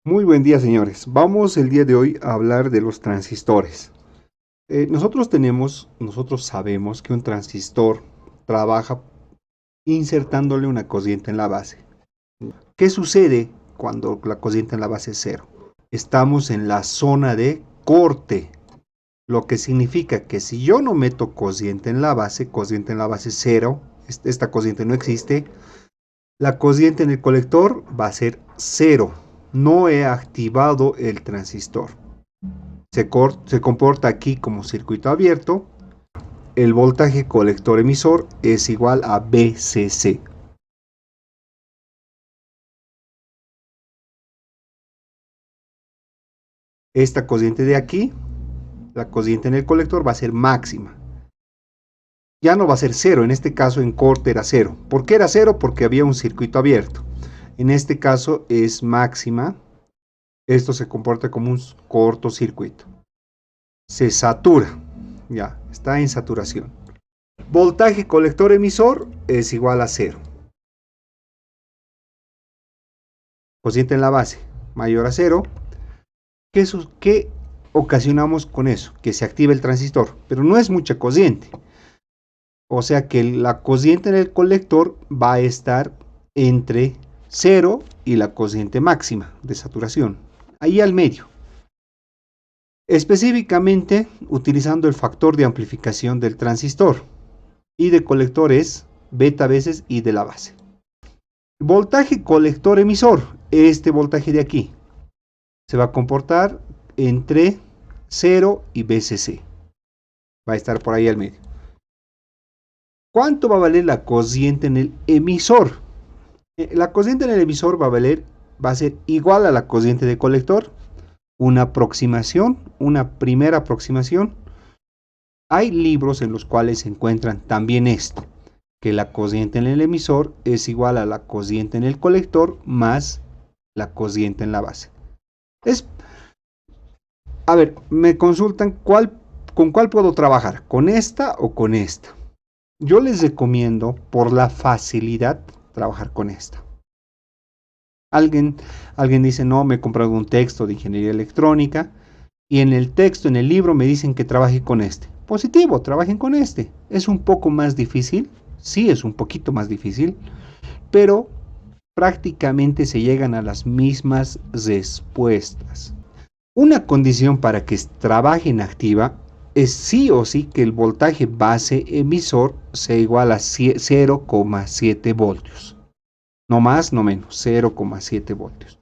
Muy buen día, señores. Vamos el día de hoy a hablar de los transistores. Nosotros sabemos que un transistor trabaja insertándole una corriente en la base. ¿Qué sucede cuando la corriente en la base es cero? Estamos en la zona de corte, lo que significa que si yo no meto corriente en la base cero, esta corriente no existe, la corriente en el colector va a ser cero. No he activado el transistor. Se comporta aquí como circuito abierto. El voltaje colector emisor es igual a VCC. Esta corriente de aquí, la corriente en el colector, va a ser máxima. Ya no va a ser cero, en este caso en corte era cero. ¿Por qué era cero? Porque había un circuito abierto. En este caso es máxima. Esto se comporta como un cortocircuito. Se satura, ya, está en saturación. Voltaje colector emisor es igual a cero. Cociente en la base mayor a cero. ¿Qué ocasionamos con eso? Que se active el transistor, pero no es mucha corriente. O sea que la corriente en el colector va a estar entre 0 y la corriente máxima de saturación, ahí al medio. Específicamente utilizando el factor de amplificación del transistor. Y de colector es beta veces I de la base. Voltaje colector emisor, este voltaje de aquí, se va a comportar entre 0 y VCC. Va a estar por ahí al medio. ¿Cuánto va a valer la corriente en el emisor? La corriente en el emisor va a ser igual a la corriente de colector. Una aproximación, una primera aproximación. Hay libros en los cuales se encuentran también esto, que la corriente en el emisor es igual a la corriente en el colector más la corriente en la base. A ver, me consultan con cuál puedo trabajar, con esta o con esta. Yo les recomiendo, por la facilidad, trabajar con esta. Alguien, alguien dice, no, me he comprado un texto de ingeniería electrónica y en el texto, en el libro, me dicen que trabaje con este. Positivo, trabajen con este. Es un poco más difícil, sí es un poquito más difícil, pero prácticamente se llegan a las mismas respuestas. Una condición para que trabaje en activa es sí o sí que el voltaje base emisor sea igual a 0,7 voltios. No más, no menos, 0,7 voltios.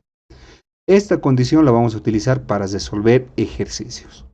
Esta condición la vamos a utilizar para resolver ejercicios.